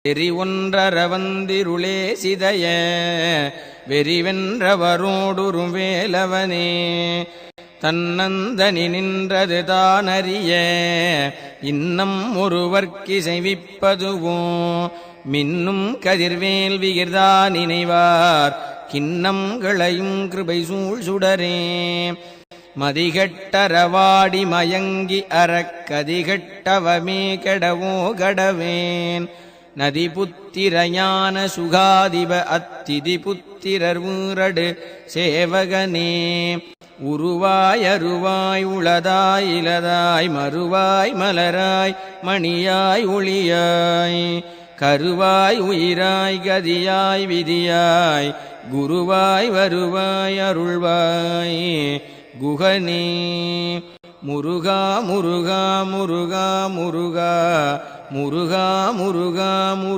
வெறி ஒன்றரவந்திருளே சிதைய வெறிவென்றவரோடுறும் வேலவனே தன்னந்தனி நின்றது தானறிய இன்னம் ஒருவர்க்கிசைவிப்பதுவோ மின்னும் கதிர்வேல் விகிர்தா நினைவார் கிண்ணங்களையும் கிருபை சூழ் சுடரே மதிகட்டரவாடி மயங்கி அறக்கதிகட்டவமே கெடவோ கடவேன் நதி புத்திரஞான சுகாதிப அத்திதி புத்திரர் ஊரடு சேவகனே உருவாய் அருவாய் உளதாய் இலதாய் மறுவாய் மலராய் மணியாய் ஒளியாய் கருவாய் உயிராய் கதியாய் விதியாய் குருவாய் வருவாய் அருள்வாய் குகனே முருகா முருகா முருகா முருகா முருகா முருகா